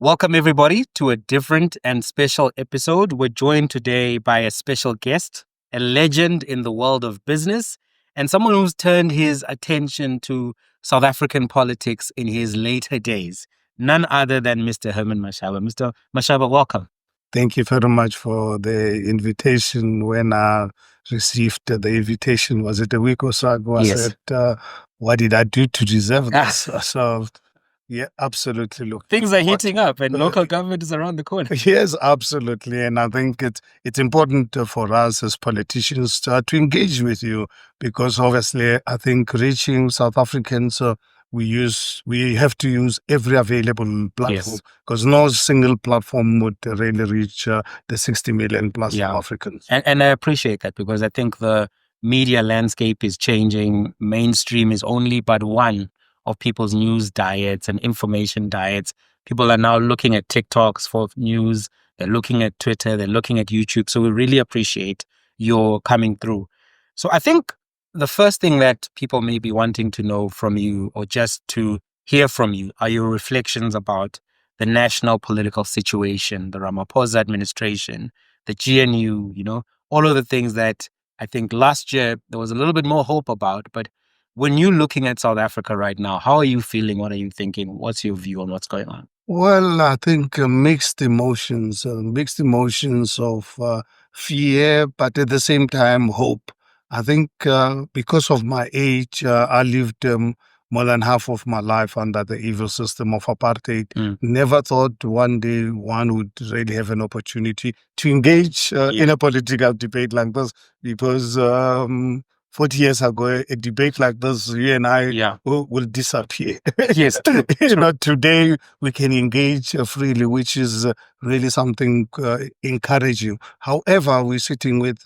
Welcome, everybody, to a different and special episode. We're joined today by a special guest, a legend in the world of business, and someone who's turned his attention to South African politics in his later days. None other than Mr. Herman Mashaba. Mr. Mashaba, welcome. Thank you very much for the invitation. When I received the invitation, was it a week or so ago? I Yes. said, what did I do to deserve Ah. this? So, yeah, absolutely. Look, Things are heating up and local government is around the corner. Yes, absolutely. And I think it's important for us as politicians to engage with you because obviously I think reaching South Africans, we have to use every available platform because no single platform would really reach the 60 million plus Africans. And I appreciate that because I think the media landscape is changing. Mainstream is only but one of people's news diets and information diets. People are now looking at TikToks for news. They're looking at Twitter. They're looking at YouTube. So we really appreciate your coming through. So I think the first thing that people may be wanting to know from you or just to hear from you are your reflections about the national political situation, the Ramaphosa administration, the GNU, all of the things that I think last year there was a little bit more hope about. But when you're looking at South Africa right now, how are you feeling? What are you thinking? What's your view on what's going on? Well, I think mixed emotions of fear, but at the same time, hope. I think because of my age, I lived more than half of my life under the evil system of apartheid. Never thought one day one would really have an opportunity to engage in a political debate like this because 40 years ago, a debate like this, you and I will disappear. Yes. Today we can engage freely, which is really something encouraging. However, we're sitting with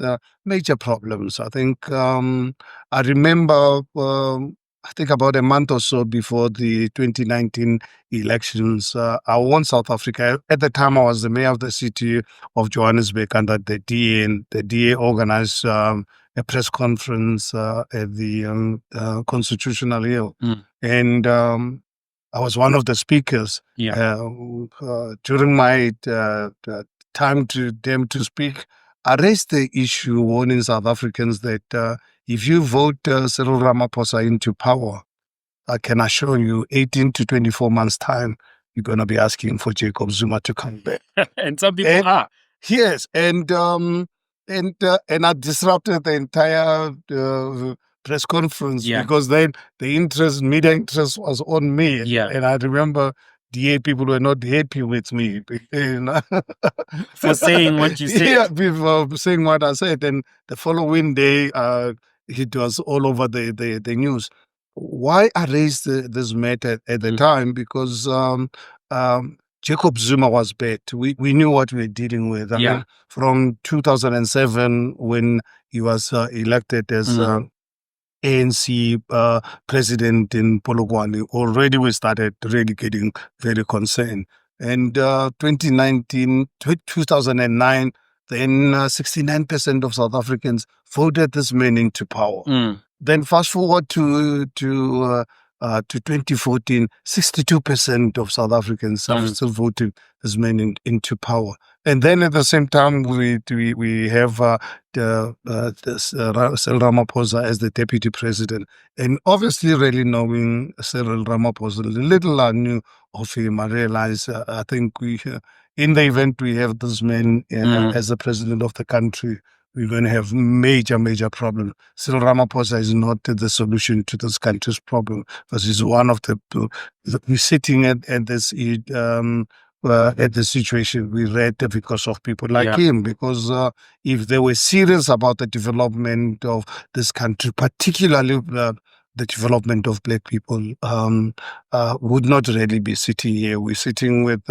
major problems. I think I remember I think about a month or so before the 2019 elections, I won South Africa. At the time, I was the mayor of the city of Johannesburg under the DA, and the DA organized a press conference at the Constitutional Hill. And I was one of the speakers. During my time to them to speak, I raised the issue warning South Africans that if you vote Cyril Ramaphosa into power, I can assure you 18 to 24 months' time, you're going to be asking for Jacob Zuma to come back. And some people are. Yes. And I disrupted the entire press conference because then the media interest was on me. And I remember DA people were not happy with me for saying what you said. For saying what I said. And the following day, it was all over the news. Why I raised this matter at the time? Because Jacob Zuma was bad. We knew what we were dealing with. I mean, from 2007, when he was elected as ANC president in Polokwane, already we started really getting very concerned. And 2009, then 69% of South Africans voted this man into power. Then fast forward to 2014, 62% of South Africans have still voted this man into power. And then at the same time, we have Cyril Ramaphosa as the deputy president. And obviously, really knowing Cyril Ramaphosa, the little I knew of him, I realized I think in the event we have this man as the president of the country, we're going to have major, major problems. Cyril Ramaphosa is not the solution to this country's problem because he's one of we're sitting at this at the situation we read because of people like him. Because if they were serious about the development of this country, particularly the development of black people, would not really be sitting here. We're sitting with,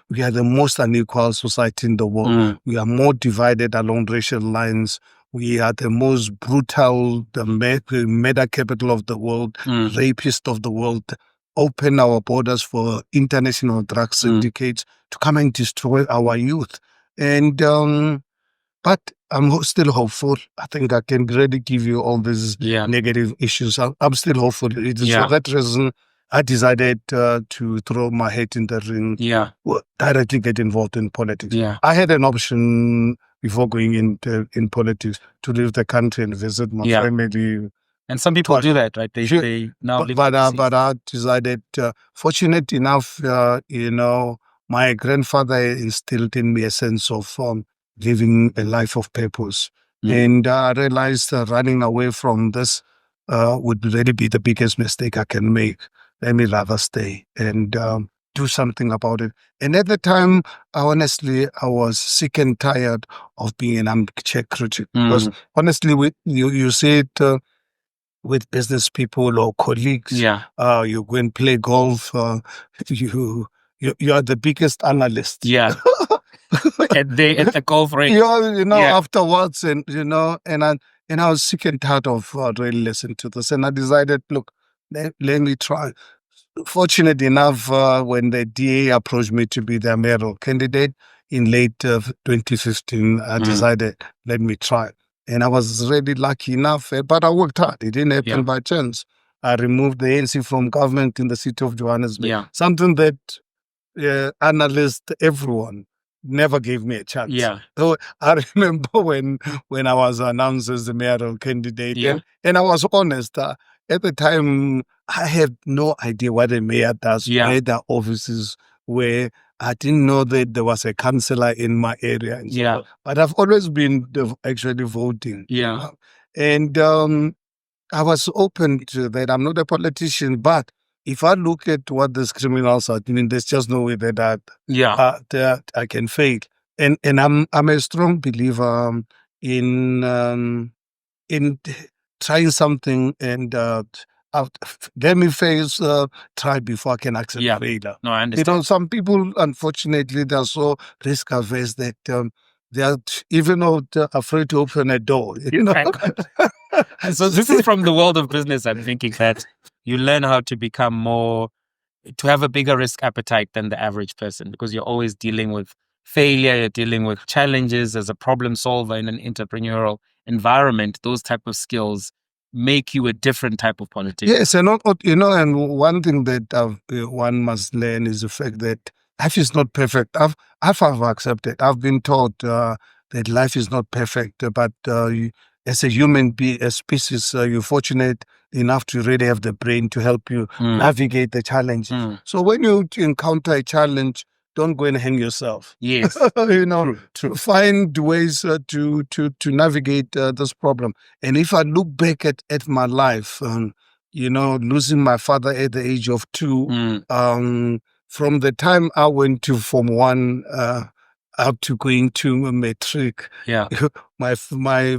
we are the most unequal society in the world. We are more divided along racial lines. We are the most brutal, the murder capital of the world, rapist of the world. Open our borders for international drug syndicates to come and destroy our youth. And but I'm still hopeful. I think I can really give you all these negative issues. I'm still hopeful. It is for that reason I decided to throw my head in the ring, directly get involved in politics. I had an option before going into in politics to leave the country and visit my family. And some people do that, right? They now but I decided, fortunate enough, my grandfather instilled in me a sense of living a life of purpose. And I realized running away from this would really be the biggest mistake I can make. Let me rather stay and do something about it. And at the time, honestly, I was sick and tired of being an armchair critic. Because honestly, you see it with business people or colleagues. You go and play golf. You are the biggest analyst. At the golf range. Afterwards, and I was sick and tired of really listening to this, and I decided, look, let me try. Fortunate enough, when the DA approached me to be their mayoral candidate in late 2015, I decided, let me try. And I was really lucky enough, but I worked hard. It didn't happen by chance. I removed the ANC from government in the city of Johannesburg. Something that analysts, everyone, never gave me a chance. So I remember when I was announced as the mayoral candidate, and I was honest. At the time, I had no idea what a mayor does, where the offices were. I didn't know that there was a councillor in my area. And so, but I've always been actually voting. And I was open to that. I'm not a politician, but if I look at what these criminals are doing, there's just no way that that I can fail. And I'm a strong believer in trying something and let me face try before I can accept failure. No, I understand. Some people, unfortunately, they're so risk averse that they are even though they're afraid to open a door. So this is from the world of business. I'm thinking that you learn how to become to have a bigger risk appetite than the average person, because you're always dealing with failure, you're dealing with challenges as a problem solver in an entrepreneurial environment. Those type of skills make you a different type of politician. Yes, and and one thing that one must learn is the fact that life is not perfect. I've accepted. I've been taught that life is not perfect, but as a human being, a species, you're fortunate enough to really have the brain to help you navigate the challenge. So when you encounter a challenge, don't go and hang yourself. Yes, true. Find ways to navigate this problem. And if I look back at my life, losing my father at the age of 2, from the time I went to Form 1 up to going to a matric, my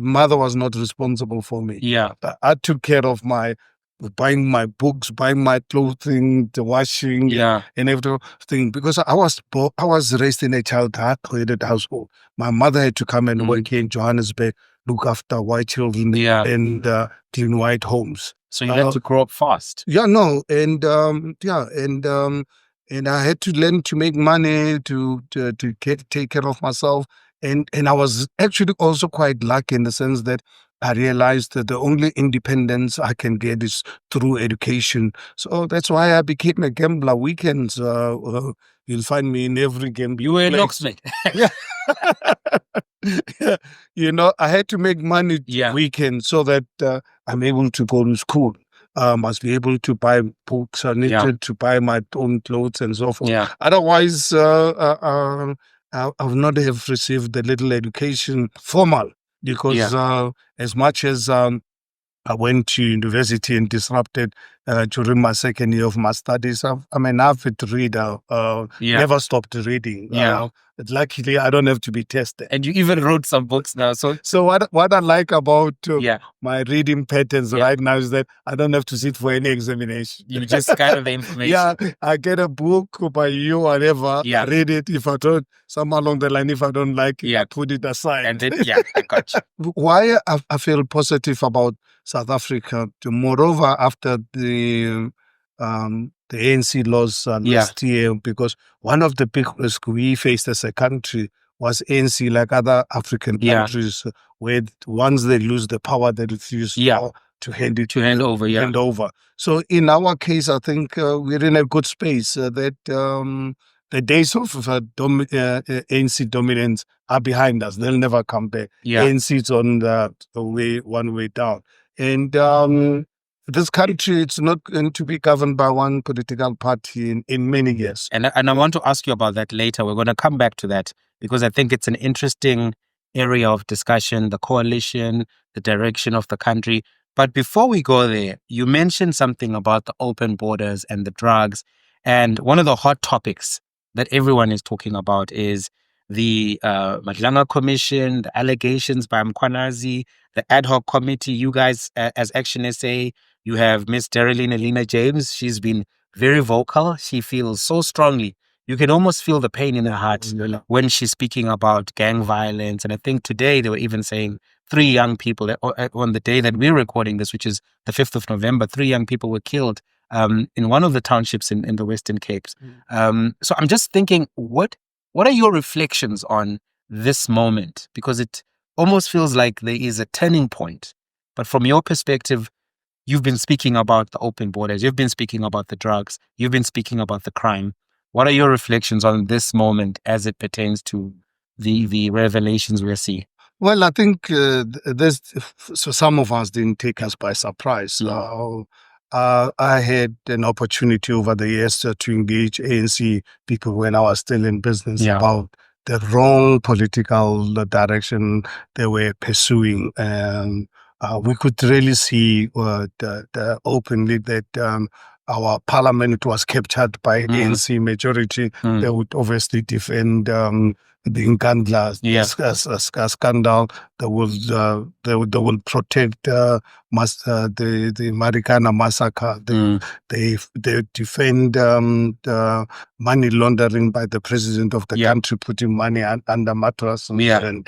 mother was not responsible for me. But I took care of buying my books, buying my clothing, the washing, and everything. Because I was raised in a child-created household. My mother had to come and work here in Johannesburg, look after white children, and clean white homes. So you had to grow up fast. And I had to learn to make money to take care of myself. And I was actually also quite lucky in the sense that I realized that the only independence I can get is through education. So that's why I became a gambler. Weekends, you'll find me in every game. You were a locksmith. I had to make money weekends so that I'm able to go to school. Must be able to buy books. I needed to buy my own clothes and so forth. Otherwise, I would not have received the little education formal, because as much as I went to university and disrupted during my second year of my studies, I'm an avid reader. Never stopped reading. Luckily, I don't have to be tested. And you even wrote some books now. So what I like about my reading patterns right now is that I don't have to sit for any examination. You just gather the information. I get a book by you, whatever. I read it. If I don't, somewhere along the line, if I don't like it, I put it aside. And then, I got you. Why I feel positive about South Africa, moreover, after the ANC laws last year, because one of the big risks we faced as a country was ANC, like other African countries, where once they lose the power, they refuse hand over. Yeah. hand over. So in our case, I think we're in a good space that the days of ANC dominance are behind us. They'll never come back. Yeah. ANC is on the way, one way down. And this country, it's not going to be governed by one political party in many years. And I want to ask you about that later. We're going to come back to that because I think it's an interesting area of discussion, the coalition, the direction of the country. But before we go there, you mentioned something about the open borders and the drugs. And one of the hot topics that everyone is talking about is the Madlanga Commission, the allegations by Mkwanazi, the ad hoc committee. You guys, as Action SA, you have Miss Darylene Elena James. She's been very vocal. She feels so strongly. You can almost feel the pain in her heart when she's speaking about gang violence. And I think today they were even saying 3 young people on the day that we're recording this, which is the 5th of November, 3 young people were killed in one of the townships in the Western Cape. So I'm just thinking, what are your reflections on this moment? Because it almost feels like there is a turning point. But from your perspective, you've been speaking about the open borders. You've been speaking about the drugs. You've been speaking about the crime. What are your reflections on this moment as it pertains to the revelations we're seeing? Well, I think so some of us didn't take us by surprise. I had an opportunity over the years to engage ANC people when I was still in business about the wrong political direction they were pursuing. We could really see openly that our parliament was captured by ANC majority. They would obviously defend the Nkandla scandal. They will protect the Marikana massacre. They defend the money laundering by the president of the country, putting money under mattresses and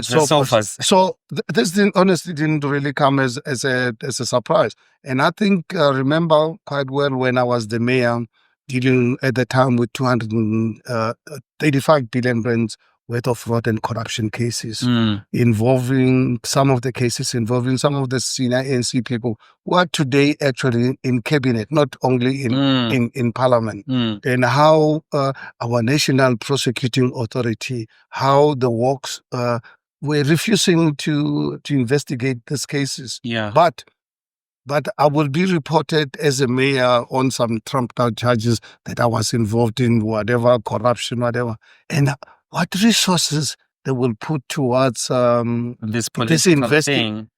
so forth. So this honestly didn't really come as a surprise. And I think remember quite well when I was the mayor, dealing at the time with 235 billion rands worth of fraud and corruption cases involving some of the senior ANC people who are today actually in cabinet, not only in parliament. And how our national prosecuting authority, how the works were refusing to investigate these cases. But I will be reported as a mayor on some trumped out charges that I was involved in whatever, corruption, whatever. And what resources they will put towards this investigation.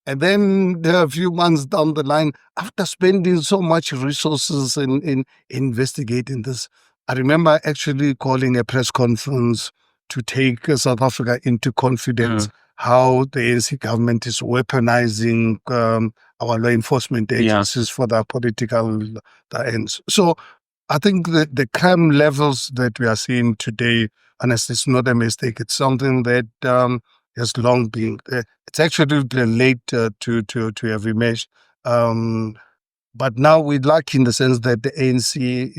And then a few months down the line, after spending so much resources in investigating this, I remember actually calling a press conference to take South Africa into confidence how the ANC government is weaponizing our law enforcement agencies for their political ends. So I think that the crime levels that we are seeing today, honestly, it's not a mistake. It's something that has long been. It's actually been late to have emerged. But now we're lucky in the sense that the ANC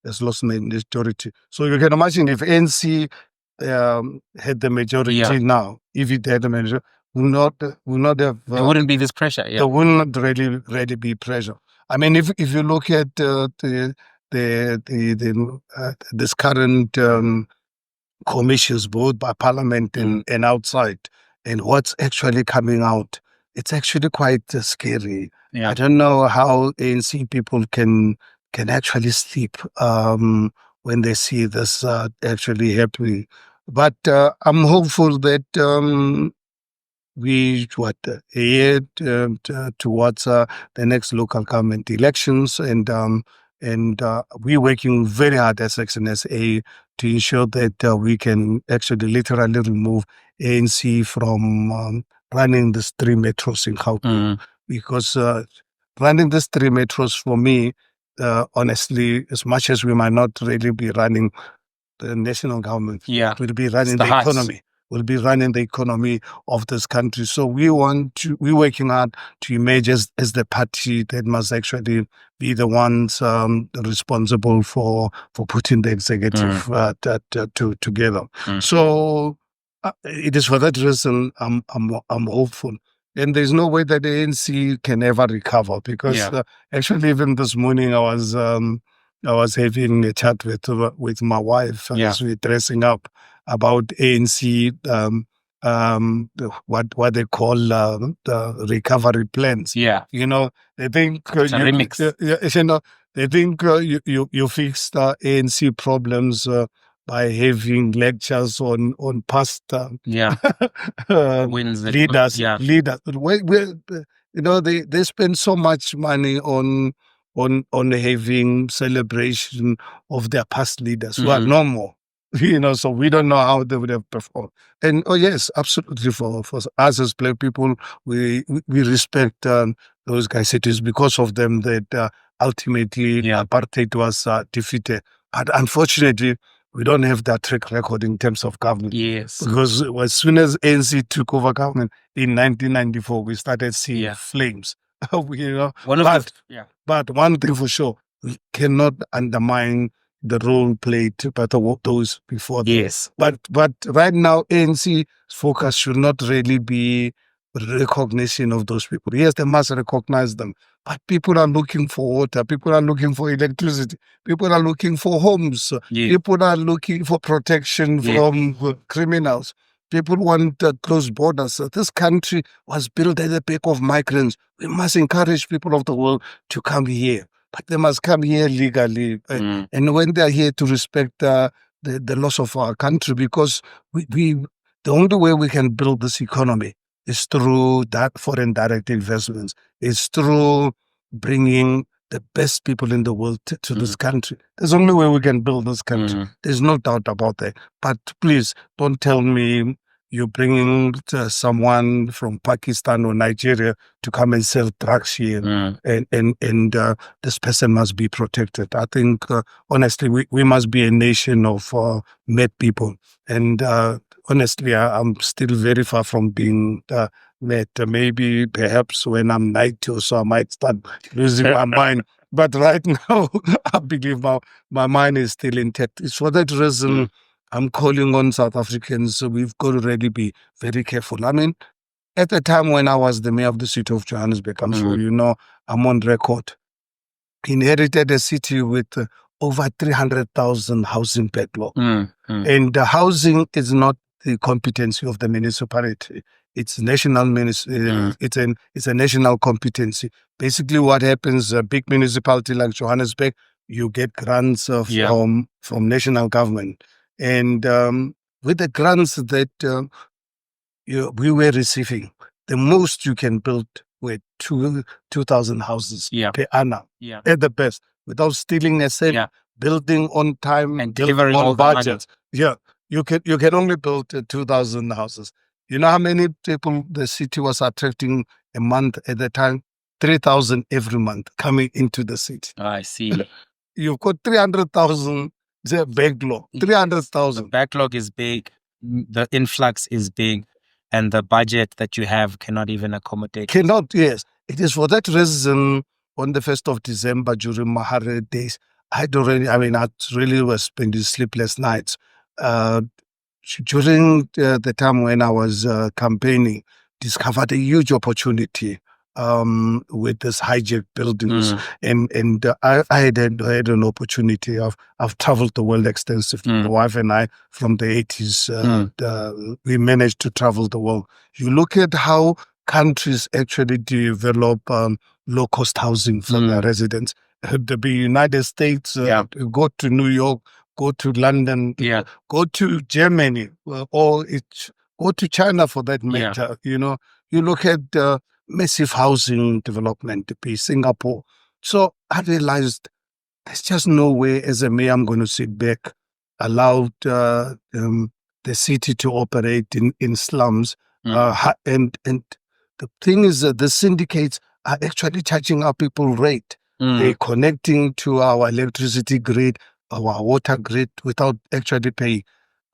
has lost majority. So you can imagine if ANC had the majority now, if it had the majority, will not have. There wouldn't be this pressure. There will not really be pressure. I mean, if you look at this current commissions, both by parliament and outside, and what's actually coming out, it's actually quite scary. I don't know how ANC people can actually sleep when they see this actually happening. But I'm hopeful that we head towards the next local government elections, and we're working very hard as Action SA to ensure that we can actually literally remove ANC from running these 3 metros in Gauteng. Because running these 3 metros for me, honestly, as much as we might not really be running the national government, will be running the economy. Will be running the economy of this country. So we're working hard to emerge as the party that must actually be the ones responsible for putting the executive together. So it is for that reason I'm hopeful. and there's no way that the ANC can ever recover because actually even this morning I was having a chat with my wife as we're dressing up about ANC what they call the recovery plans. You know, they think it's a remix. you know, they think you fix the ANC problems by having lectures on past Wins that, leaders. You know, they spend so much money on having celebration of their past leaders who are no more. You know, so we don't know how they would have performed. And oh yes, absolutely. For us as black people, we respect those guys. It is because of them that ultimately apartheid was defeated. But unfortunately, we don't have that track record in terms of government. Yes. Because as soon as ANC took over government in 1994, we started seeing flames. You know, but one thing for sure, we cannot undermine the role played by those before them. Yes. But right now, ANC focus should not really be recognition of those people. Yes, they must recognize them. But people are looking for water. People are looking for electricity. People are looking for homes. People are looking for protection from criminals. People want closed borders. This country was built at the back of migrants. We must encourage people of the world to come here. But they must come here legally. And when they're here to respect the loss of our country, because the only way we can build this economy is through that foreign direct investments, is through bringing the best people in the world to this country. There's only way we can build this country. There's no doubt about that. But please don't tell me you're bringing someone from Pakistan or Nigeria to come and sell drugs here, and this person must be protected. I think, honestly, we must be a nation of mad people. And honestly, I'm still very far from being mad. Maybe, perhaps when I'm 90 or so, I might start losing my mind. But right now, I believe my mind is still intact. It's for that reason I'm calling on South Africans. So we've got to really be very careful. I mean, at the time when I was the mayor of the city of Johannesburg, I'm sure you know, I'm on record, inherited a city with over 300,000 housing backlog. And the housing is not the competency of the municipality. It's national. It's a national competency. Basically, what happens, a big municipality like Johannesburg, you get grants from national government. And with the grants that we were receiving, the most you can build were 2,000 houses per annum at the best, without stealing a cent, building on time and delivering on budget. You can only build 2,000 houses. You know how many people the city was attracting a month at the time? 3,000 every month coming into the city. I see. You've got 300,000 backlog. 300,000. The backlog is big. The influx is big. And the budget that you have cannot even accommodate. Yes. It is for that reason, on the 1st of December, during my 100 days, I really was spending sleepless nights. During the time when I was campaigning, discovered a huge opportunity with this hijacked buildings. And I had an opportunity. I've traveled the world extensively. My wife and I, from the 80s, we managed to travel the world. You look at how countries actually develop low-cost housing for their residents. The United States, go to New York, go to London, go to Germany, or go to China for that matter. You know, you look at massive housing development, Singapore. So I realized there's just no way as a mayor I'm going to sit back, allow the city to operate in slums. And the thing is that the syndicates are actually charging our people rate. They're connecting to our electricity grid, our water grid, without actually paying.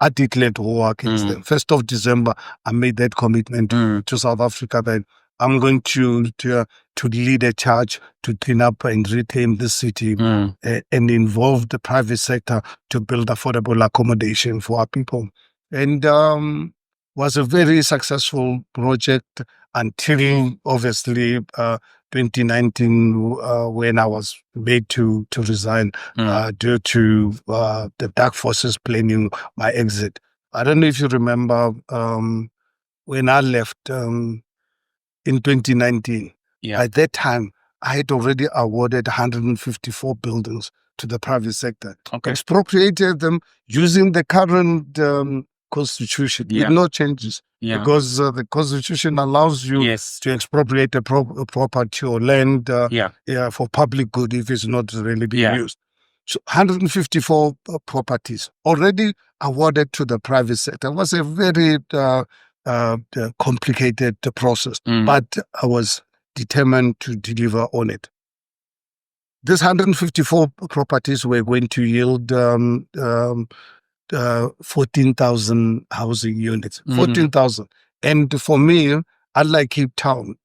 I declared war against them. 1st of December, I made that commitment to South Africa that I'm going to lead a charge to clean up and reclaim the city and involve the private sector to build affordable accommodation for our people. And was a very successful project. until obviously 2019, when I was made to resign due to the dark forces planning my exit. I don't know if you remember when I left in 2019. Yeah. At that time, I had already awarded 154 buildings to the private sector, expropriated them using the current constitution with no changes. Because the constitution allows you to expropriate a property or land for public good if it's not really being used. So 154 properties already awarded to the private sector. It was a very complicated process, but I was determined to deliver on it. These 154 properties were going to yield 14,000 housing units. 14,000. And for me, unlike Cape Town,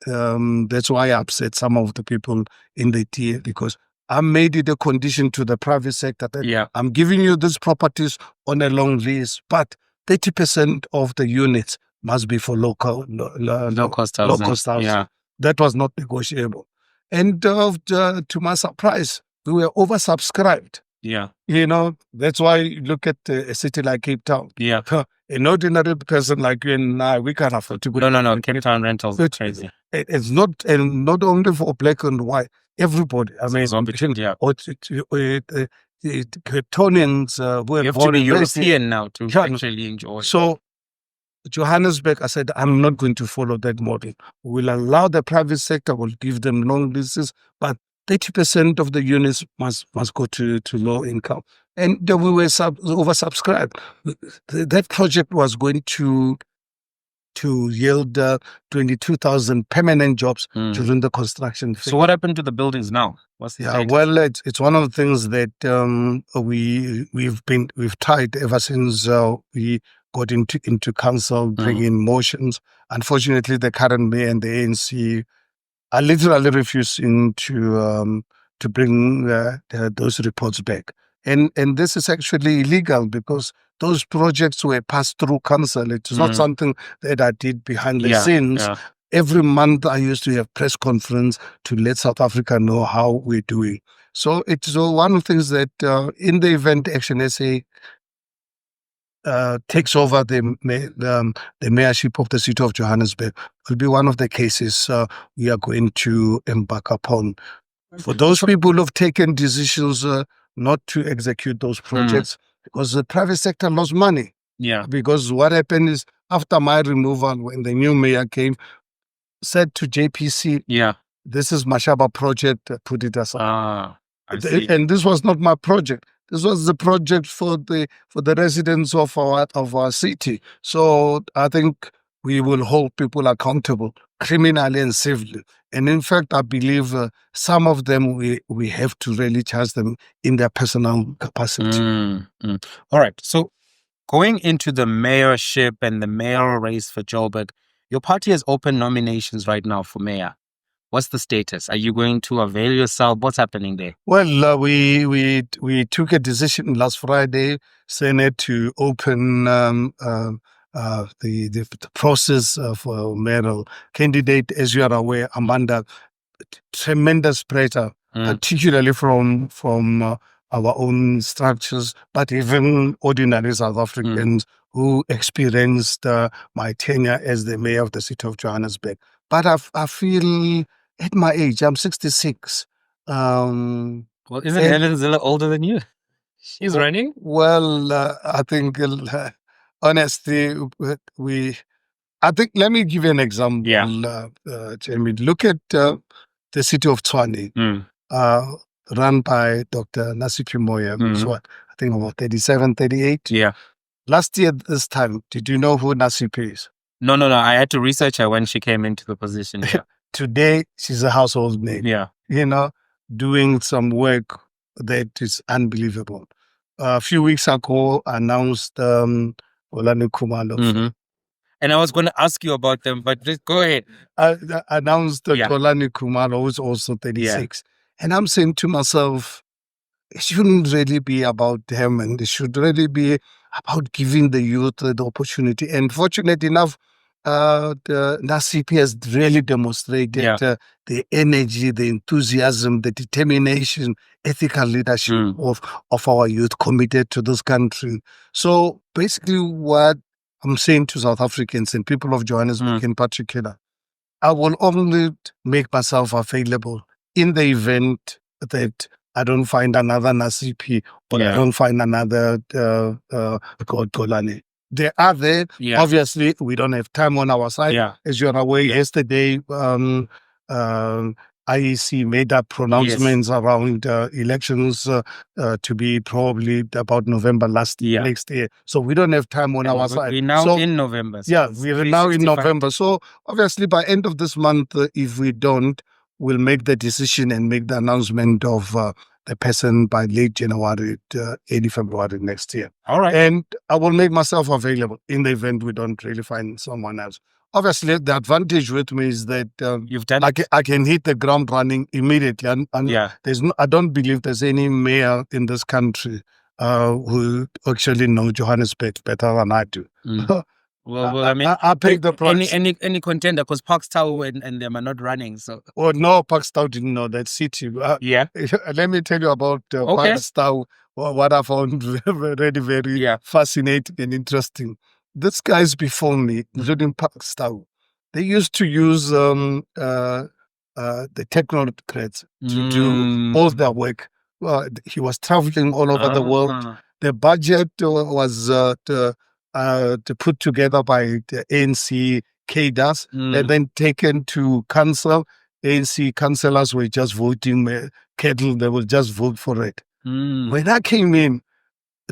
that's why I upset some of the people in the TA, because I made it a condition to the private sector that I'm giving you these properties on a long lease, but 30% of the units must be for low cost housing. Yeah. That was not negotiable. And to my surprise, we were oversubscribed. Yeah. That's why you look at a city like Cape Town. Yeah. An ordinary person like you and I, we can't afford to go. No. Cape Town rentals are crazy. It's not, and not only for black and white, everybody. I mean, Capetonians who are you have born to be European now to actually enjoy. So, Johannesburg, I said, I'm not going to follow that model. We'll allow the private sector, we'll give them long leases, but 30% of the units must go to low income. And we were oversubscribed. That project was going to yield 22,000 permanent jobs during the construction phase. So what happened to the buildings now? What's the status? Well, it's one of the things that we've tried ever since we got into council, bringing motions. Unfortunately, the current mayor and the ANC are literally refusing to bring those reports back. And this is actually illegal because those projects were passed through council. It's not something that I did behind the scenes. Yeah. Every month I used to have press conference to let South Africa know how we're doing. So it's one of the things that in the event Action SA takes over the mayorship of the city of Johannesburg, will be one of the cases we are going to embark upon. For those people who have taken decisions not to execute those projects, because the private sector lost money. Yeah. Because what happened is, after my removal, when the new mayor came, said to JPC, this is Mashaba project, put it aside. And this was not my project. This was the project for the residents of our city. So I think we will hold people accountable criminally and civilly. And in fact, I believe some of them we have to really charge them in their personal capacity. All right. So going into the mayorship and the mayoral race for Joburg, your party has open nominations right now for mayor. What's the status? Are you going to avail yourself? What's happening there? Well, we took a decision last Friday, Senate, to open the process for mayoral candidate. As you are aware, Amanda, tremendous pressure, particularly from our own structures, but even ordinary South Africans who experienced my tenure as the mayor of the city of Johannesburg. But I feel, at my age, I'm 66. Well, isn't Helen Zille older than you? She's running? Well, I think, honestly, I think, let me give you an example, Jamie. Look at the city of Tshwane, run by Dr. Nasipi Moya, who's what, I think about 37, 38. Yeah. Last year, this time, did you know who Nasipi is? No. I had to research her when she came into the position. Yeah. Today, she's a household name. Yeah. Doing some work that is unbelievable. A few weeks ago, announced Olani Kumalo. And I was going to ask you about them, but just go ahead. Announced Olani Kumalo, who's also 36. Yeah. And I'm saying to myself, it shouldn't really be about them, and it should really be about giving the youth the opportunity. And fortunate enough, the NACP has really demonstrated the energy, the enthusiasm, the determination, ethical leadership of our youth committed to this country. So basically what I'm saying to South Africans and people of Johannesburg in particular, I will only make myself available in the event that I don't find another NACP or I don't find another Golani. They are there. Obviously, we don't have time on our side. As you're aware, yesterday, IEC made up pronouncements around elections to be probably about November next year. So we don't have time on our side. We're now in November. So we are now in November. So obviously, by end of this month, if we don't, we'll make the decision and make the announcement of the person by late January, early February next year. All right. And I will make myself available in the event we don't really find someone else. Obviously, the advantage with me is that you've done I can hit the ground running immediately. And I don't believe there's any mayor in this country who actually know Johannesburg better than I do. Well, I mean, I paid the price. Any contender, because Parkstown and them are not running. So, well, no, Parkstown didn't know that city. Let me tell you about Parkstown. What I found very fascinating and interesting. These guys before me, including Parkstown, they used to use the technocrats to do all their work. He was traveling all over the world. The budget was to put together by the ANC cadres and then taken to council. ANC councillors were just voting cattle. They will just vote for it. When I came in,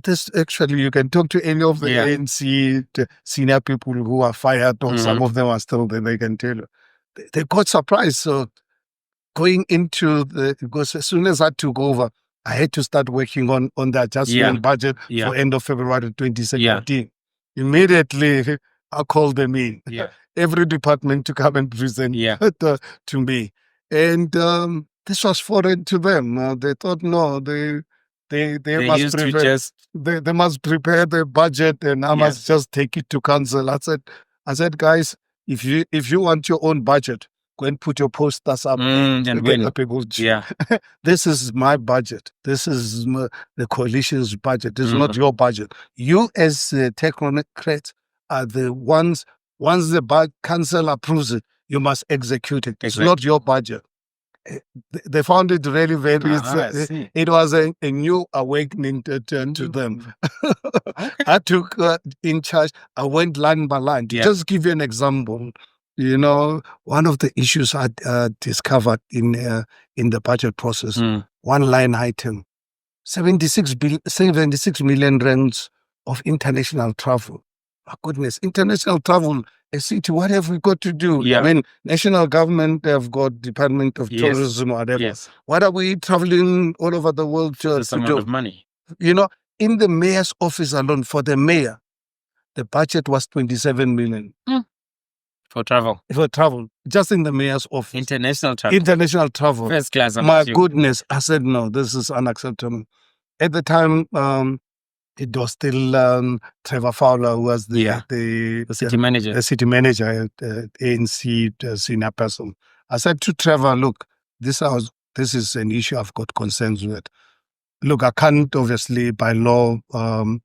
this actually, you can talk to any of the ANC the senior people who are fired, or some of them are still there, they can tell you. They got surprised. So going into because as soon as I took over, I had to start working on the adjustment budget for end of February 2017. Immediately, I called them in. Every department to come and present to me. And this was foreign to them. They thought, no, they must prepare. They must prepare their budget, and I must just take it to council. I said, guys, if you want your own budget, go and put your posters up and win. People. This is my budget. This is the coalition's budget. This is not your budget. You, as technocrats, are the ones. Once the council approves it, you must execute it. It's not your budget. They found it really very. It was a new awakening to them. I took in charge. I went line by line. To just give you an example, one of the issues I discovered in the budget process, one line item, 76 million rands of international travel. My goodness, international travel, a city, what have we got to do? I mean, national government have got Department of Tourism or whatever. What are we traveling all over the world to do? Amount of money. In the mayor's office alone, for the mayor, the budget was 27 million. For travel. Just in the mayor's office. International travel. First class. My goodness. I said, no, this is unacceptable. At the time, it was still Trevor Fowler, who was the city manager. The city manager, ANC senior person. I said to Trevor, look, this is an issue I've got concerns with. Look, I can't obviously by law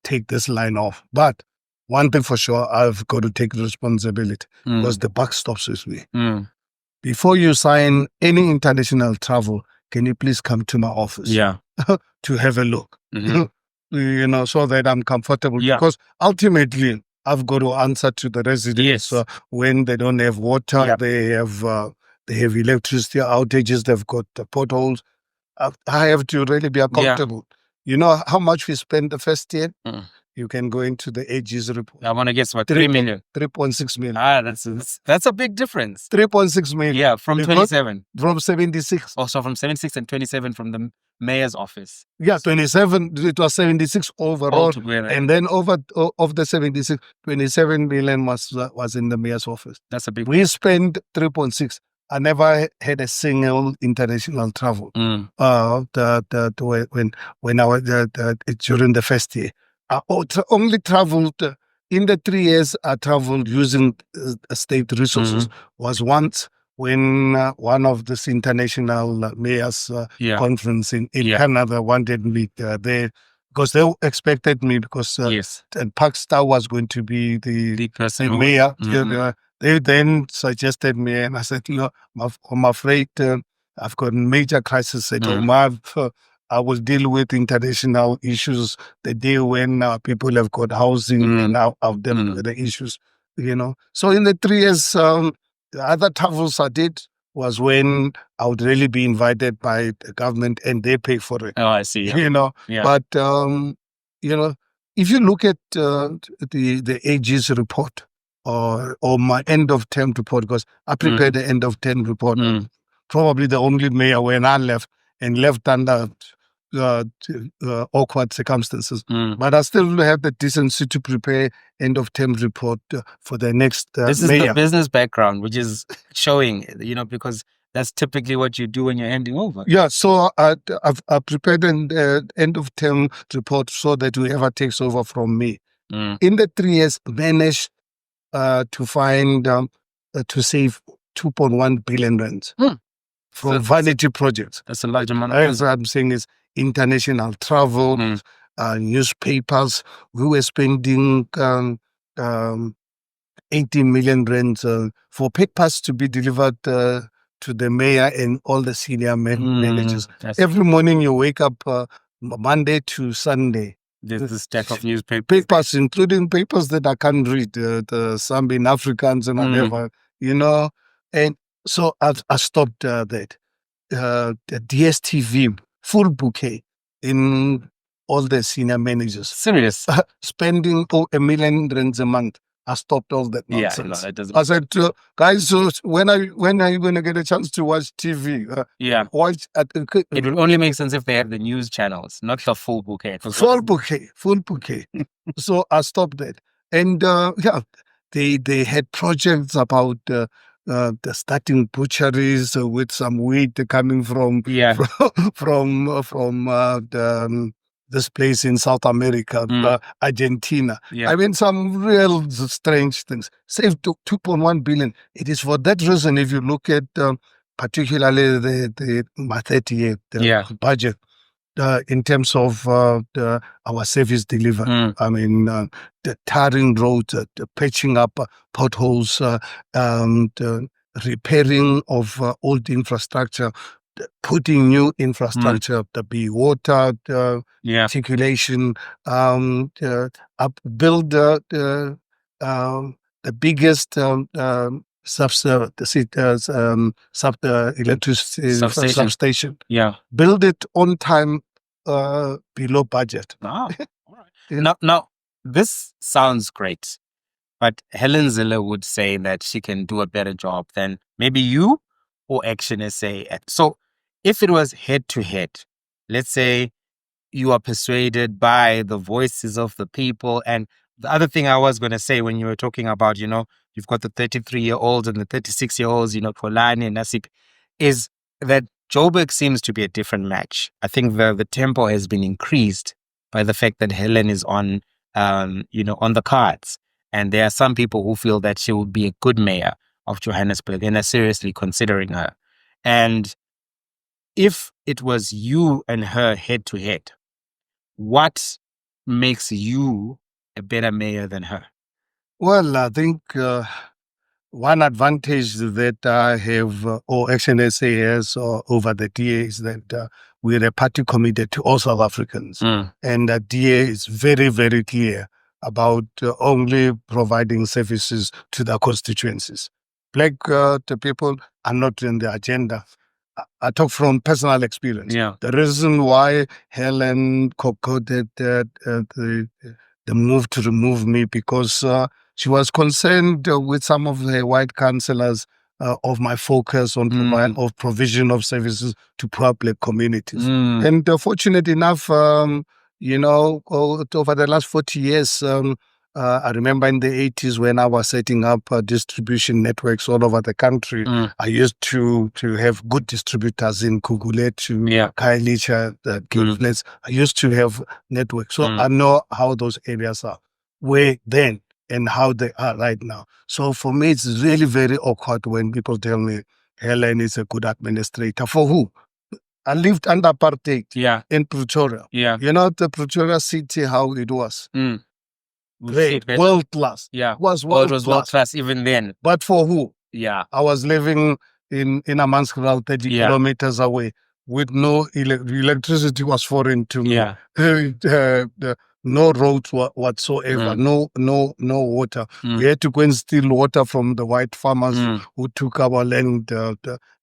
take this line off, but one thing for sure, I've got to take responsibility because the buck stops with me. Before you sign any international travel, can you please come to my office to have a look? So that I'm comfortable. Because ultimately, I've got to answer to the residents when they don't have water, they have electricity outages, they've got potholes. I have to really be accountable. You know how much we spent the first year? You can go into the AG's report. I want to guess what, 3 million? 3.6 million. That's a big difference. 3.6 million. Yeah, from 27. From 76. Oh, so from 76 and 27 from the mayor's office. Yeah, 27, it was 76 overall. Altogether. And then of the 76, 27 million was in the mayor's office. That's a big. We spent 3.6. I never had a single international travel. When I was during the first year. I only traveled in the 3 years I traveled using state resources was once when one of this international mayors conference in Canada wanted me there because they expected me because and Park Star was going to be the mayor. They then suggested me, and I said, I'm afraid I've got major crisis at home. I will deal with international issues the day when people have got housing and I've dealt with the issues, So in the 3 years, the other travels I did was when I would really be invited by the government and they pay for it. Oh, I see. But, if you look at the AG's report or my end of term report, because I prepared the end of term report, probably the only mayor when I left under awkward circumstances. But I still have the decency to prepare end of term report for the next This mayor. is the business background, which is showing, because that's typically what you do when you're handing over. Yeah, so I've prepared an end of term report so that whoever takes over from me in the 3 years managed to find to save 2.1 billion rands from vanity projects. That's a large amount of money. What I'm saying is international travel, newspapers. We were spending 80 million rands for papers to be delivered to the mayor and all the senior managers. Every morning you wake up Monday to Sunday. There's a stack of newspapers. Including papers that I can't read, the Zambian Africans and whatever, And so I stopped that. The DSTV, full bouquet in all the senior managers. Serious? Spending 1 million rands a month. I stopped all that nonsense. That doesn't. I said, guys, so when are you going to get a chance to watch TV? Watch it will only make sense if they have the news channels, not the full bouquet. Full bouquet. So I stopped that. And they had projects about the starting butcheries with some wheat coming from this place in South America, Argentina. I mean, some real strange things. Saved 2.1 billion. It is for that reason, if you look at particularly the my 30-year budget, in terms of our service delivery. I mean, the tarring roads, the patching up potholes, the repairing of old infrastructure, putting new infrastructure, the be water, circulation, build the biggest electricity substation. Build it on time, below budget. All right. Now, this sounds great, but Helen Zille would say that she can do a better job than maybe you or Action SA. So if it was head to head, let's say you are persuaded by the voices of the people. And the other thing I was going to say when you were talking about, you've got the 33-year-olds and the 36-year-olds, Polani and Nasip, is that Joburg seems to be a different match. I think the tempo has been increased by the fact that Helen is on the cards. And there are some people who feel that she would be a good mayor of Johannesburg and are seriously considering her. And if it was you and her head to head, what makes you a better mayor than her? Well, I think one advantage that I have, or Action SA has over the DA, is that we're a party committed to all South Africans. And the DA is very, very clear about only providing services to their constituencies. Black people are not in the agenda. I talk from personal experience. The reason why Helen concocted the move to remove me, because she was concerned with some of the white councillors of my focus on provision of services to poor black communities. And fortunate enough, over the last 40 years, I remember in the 80s when I was setting up distribution networks all over the country. I used to have good distributors in Kuguletu, Kailicha, Kingflets. I used to have networks. So I know how those areas are. Where then and how they are right now. So for me, it's really very awkward when people tell me Helen is a good administrator. For who? I lived under apartheid in Pretoria. You know, the Pretoria city, how it was. Great, world class. Was it was world class even then. But for who? I was living in Amanskraal, 30 kilometers away, with no electricity was foreign to me. No roads whatsoever, no water. We had to go and steal water from the white farmers who took our land.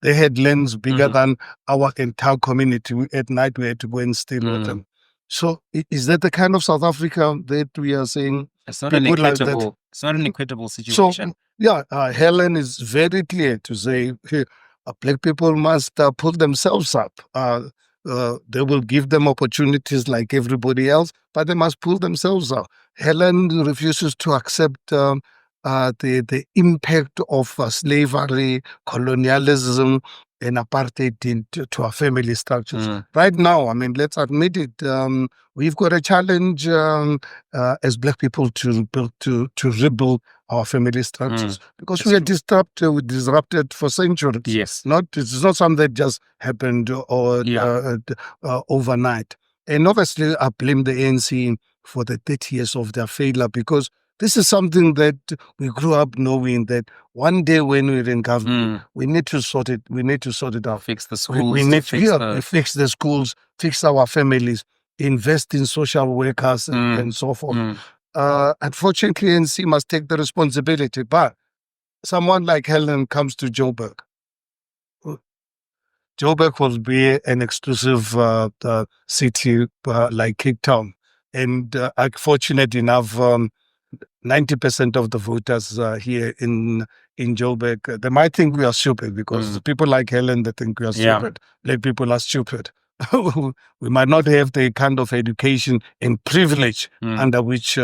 They had lands bigger than our entire community. At night, we had to go and steal water. So is that the kind of South Africa that we are saying? It's not an equitable. It's not an equitable situation. So Helen is very clear to say black people must pull themselves up. They will give them opportunities like everybody else, but they must pull themselves up. Helen refuses to accept the impact of slavery, colonialism, and apartheid to our family structures. Right now, I mean, let's admit it, we've got a challenge as black people to rebuild our family structures because we are disrupted for centuries. It's not something that just happened overnight. And obviously, I blame the ANC for the 30 years of their failure because this is something that we grew up knowing that one day when we're in government, we need to sort it. We need to sort it out. Fix the schools. We need to fix the schools, fix our families, invest in social workers and so forth. Unfortunately, ANC must take the responsibility. But someone like Helen comes to Joburg. Joburg will be an exclusive city like Cape Town. And fortunate enough, 90% of the voters here in Joburg, they might think we are stupid because people like Helen, they think we are stupid. Black people are stupid. We might not have the kind of education and privilege under which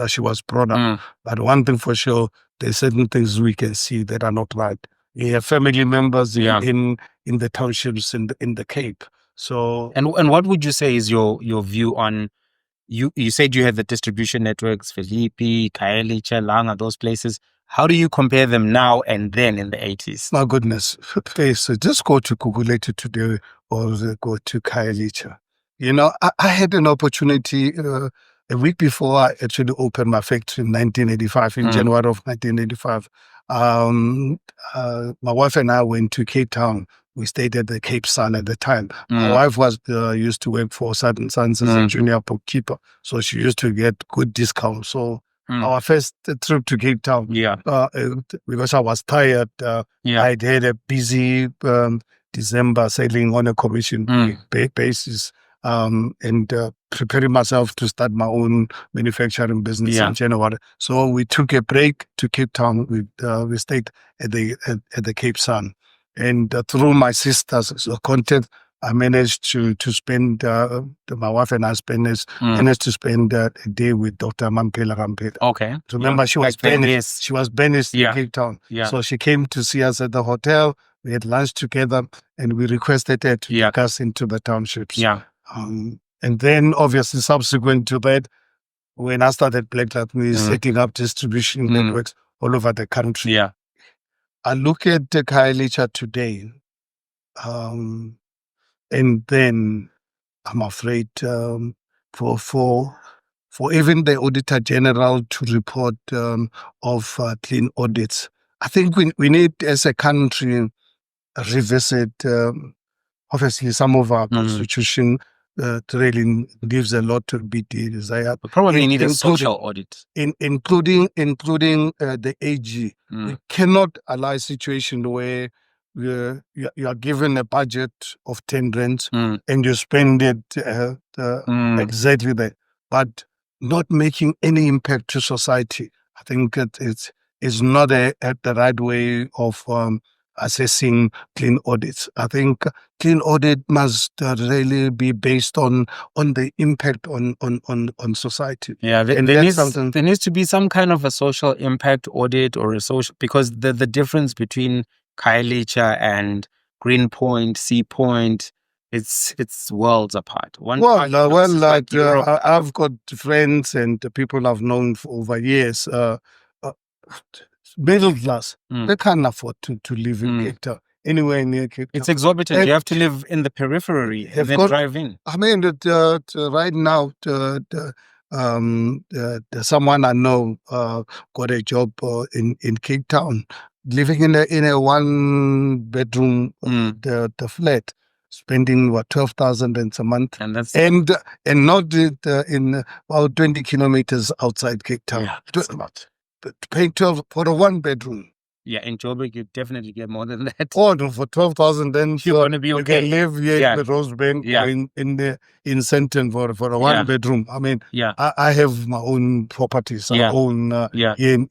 she was brought up. But one thing for sure, there's certain things we can see that are not right. We have family members in the townships in the Cape. So, and what would you say is your view on? You said you had the distribution networks, Philippi, Khayelitsha, Langa, those places. How do you compare them now and then in the 80s? My goodness. Okay, so just go to Gugulethu today or go to Khayelitsha. You know, I had an opportunity a week before I actually opened my factory in 1985, in January of 1985. My wife and I went to Cape Town. We stayed at the Cape Sun at the time. My wife was used to work for Southern Sons as a junior bookkeeper, so she used to get good discounts. So our first trip to Cape Town, because I was tired, I'd had a busy December sailing on a commission basis and preparing myself to start my own manufacturing business in January. So we took a break to Cape Town. We stayed at the Cape Sun. And through my sister's contact, I managed to spend, my wife and I managed to spend a day with Dr. Mampela Rampeda. Okay. Remember, she was banished. She was banished in Cape Town. So she came to see us at the hotel. We had lunch together and we requested her to take us into the townships. And then obviously subsequent to that, when I started Black Lives setting up distribution networks all over the country. I look at the Khayelitsha today, and then I'm afraid for even the Auditor General to report of clean audits. I think we need, as a country, revisit. Obviously, some of our constitution really gives a lot to be desired. We probably need a social audit, including the AG. We cannot allow a situation where you are given a budget of 10 rands and you spend it exactly there, but not making any impact to society. I think it's not the right way of assessing clean audits. I think clean audit must really be based on the impact on society. There needs to be some kind of a social impact audit or a social, because the difference between Khayelitsha and Greenpoint, Sea Point, It's worlds apart. One Well, part looks like Europe. I've got friends and people I've known for over years. Uh, Middle class, they can't afford to live in Cape Town, anywhere near Cape Town. It's exorbitant. And you have to live in the periphery and then drive in. I mean, right now, someone I know got a job in Cape Town, living in a one bedroom the flat, spending what 12,000 a month, And that's and not in about 20 kilometers outside Cape Town. Yeah, that's a lot. Paying 12 for a one bedroom. Yeah, in Joburg, you definitely get more than that. Oh, no, for 12,000, then you're going to be okay. You can live here in the Rosebank or in Senton for a one bedroom. I mean, I have my own properties. I own here in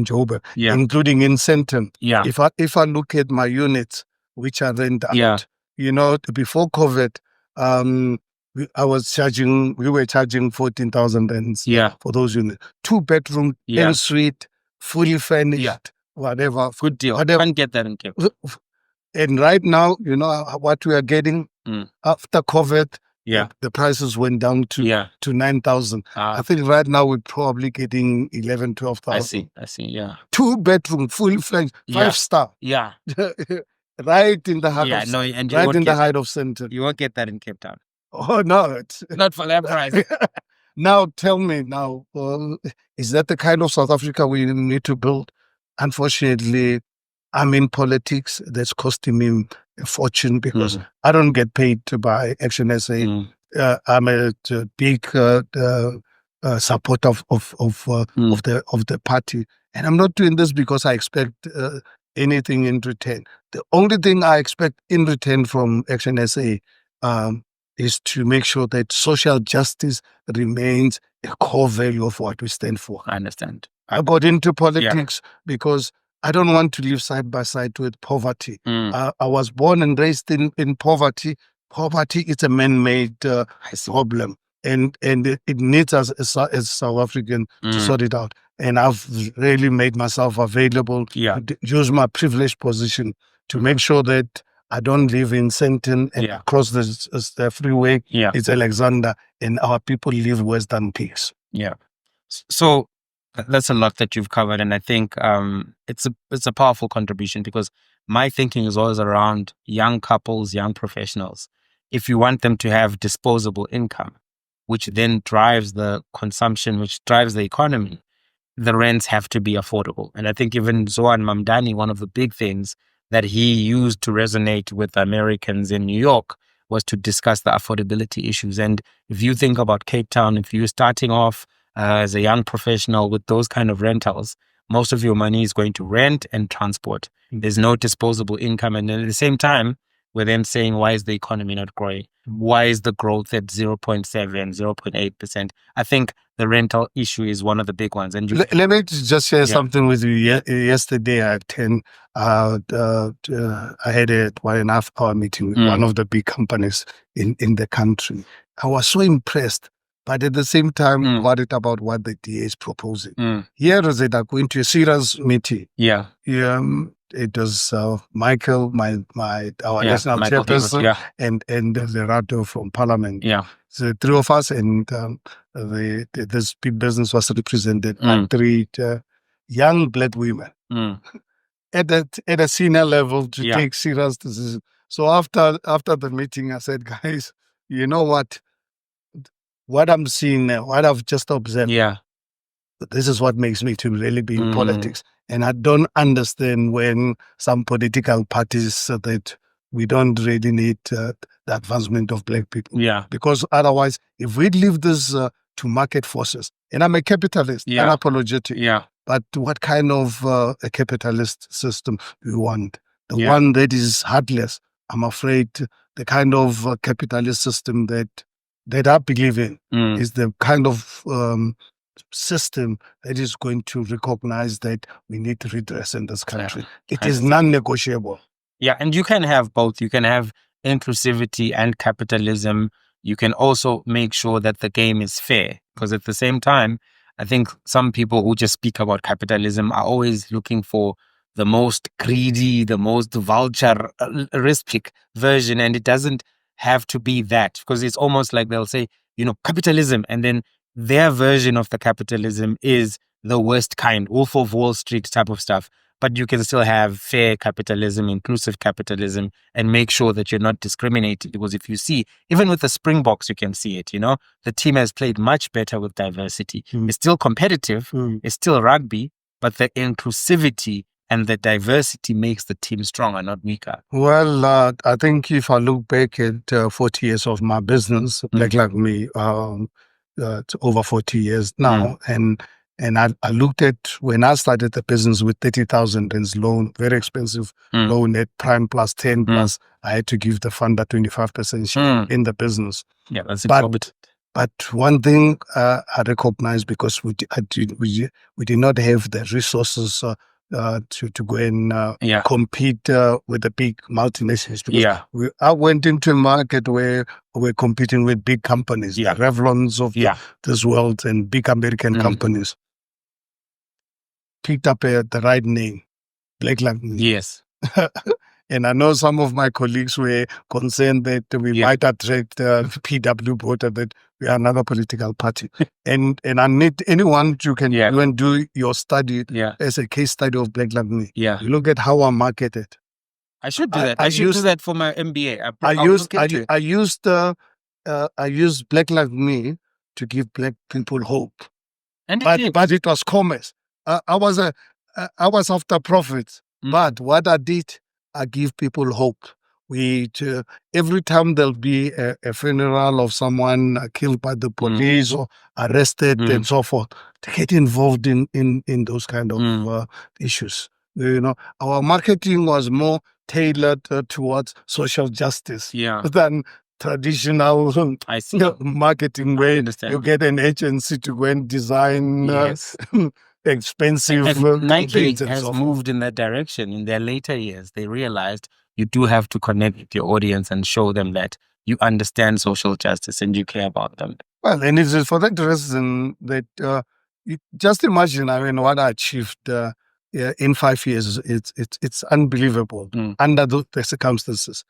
Joburg, including in Senton. Yeah. If I look at my units, which I rent out, before COVID, we were charging 14,000 for those units. 2-bedroom, en-suite, fully furnished, whatever. Good deal. Whatever. Can't get that in Cape. And right now, what we are getting after COVID, the prices went down to 9,000. I think right now we're probably getting 11, 12,000. I see, yeah. 2-bedroom, fully furnished, 5-star. Yeah. Right in the heart of the height of Center. You won't get that in Cape Town. Oh, no. It's not for that price. Now, tell me now, is that the kind of South Africa we need to build? Unfortunately, I'm in politics. That's costing me a fortune because I don't get paid by Action SA. I'm a big supporter of the party, and I'm not doing this because I expect anything in return. The only thing I expect in return from Action SA is to make sure that social justice remains a core value of what we stand for. I understand. I got into politics because I don't want to live side by side with poverty. I was born and raised in poverty. Poverty is a man-made problem, and it needs us as South African to sort it out. And I've really made myself available to use my privileged position to make sure that I don't live in Senton and across the freeway. It's Alexander, and our people live Western Peaks. Yeah. So that's a lot that you've covered, and I think it's a powerful contribution because my thinking is always around young couples, young professionals. If you want them to have disposable income, which then drives the consumption, which drives the economy, the rents have to be affordable. And I think even Zohan Mamdani, one of the big things that he used to resonate with Americans in New York was to discuss the affordability issues. And if you think about Cape Town, if you're starting off as a young professional with those kind of rentals, most of your money is going to rent and transport. There's no disposable income. And then at the same time, we're then saying, why is the economy not growing? Why is the growth at 0.7, 0.8%? I think the rental issue is one of the big ones. And let me just share something with you. Yesterday at 10, I had a 1.5 hour meeting with one of the big companies in the country. I was so impressed, but at the same time worried about what the DA is proposing. Here is it, I'm going to a serious meeting. It was Michael, our national chairperson, and Lerato from Parliament. So 3 of us, and this big business was represented by 3 young black women at a senior level to take serious decisions. So after the meeting, I said, guys, you know what? What I'm seeing now, what I've just observed, this is what makes me to really be in politics. And I don't understand when some political parties say that we don't really need the advancement of black people. Because otherwise, if we leave this to market forces, and I'm a capitalist, unapologetic, but what kind of a capitalist system do you want? The one that is heartless. I'm afraid the kind of capitalist system that I believe in is the kind of system that is going to recognize that we need redress in this country. It is non-negotiable. Yeah, and you can have both. You can have inclusivity and capitalism. You can also make sure that the game is fair, because at the same time, I think some people who just speak about capitalism are always looking for the most greedy, the most vulture, risk pick version. And it doesn't have to be that, because it's almost like they'll say, capitalism. And then their version of the capitalism is the worst kind, Wolf of Wall Street type of stuff. But you can still have fair capitalism, inclusive capitalism, and make sure that you're not discriminated. Because if you see, even with the Springboks, you can see it, the team has played much better with diversity. It's still competitive, it's still rugby, but the inclusivity and the diversity makes the team stronger, not weaker. Well, I think if I look back at 40 years of my business, like me, it's over 40 years now, and I looked at when I started the business with 30,000 rands loan, very expensive loan at prime plus 10 plus. I had to give the funder 25% share in the business. Yeah, that's exorbitant. But one thing I recognize, because we did not have the resources to go and compete with the big multinationals. Because I went into a market where we're competing with big companies, the Revlons of this world and big American companies. Picked up the right name, Black Lives Matter. Yes. And I know some of my colleagues were concerned that we might attract PW voter, that we are another political party. and I need anyone who can go and do your study as a case study of Black Lives Matter. You look at how I marketed. I should do that. I should do that for my MBA. I used Black Lives Matter to give Black people hope. But it was commerce. I was after profits. But what I did, I give people hope. Every time there'll be a funeral of someone killed by the police or arrested and so forth, to get involved in those kind of issues. Our marketing was more tailored towards social justice than traditional marketing, where you get an agency to go and design expensive and Nike and has so moved in that direction. In their later years, they realized you do have to connect with your audience and show them that you understand social justice and you care about them. Well, and it's for that reason that just imagine, what I achieved in 5 years. It's unbelievable under the circumstances.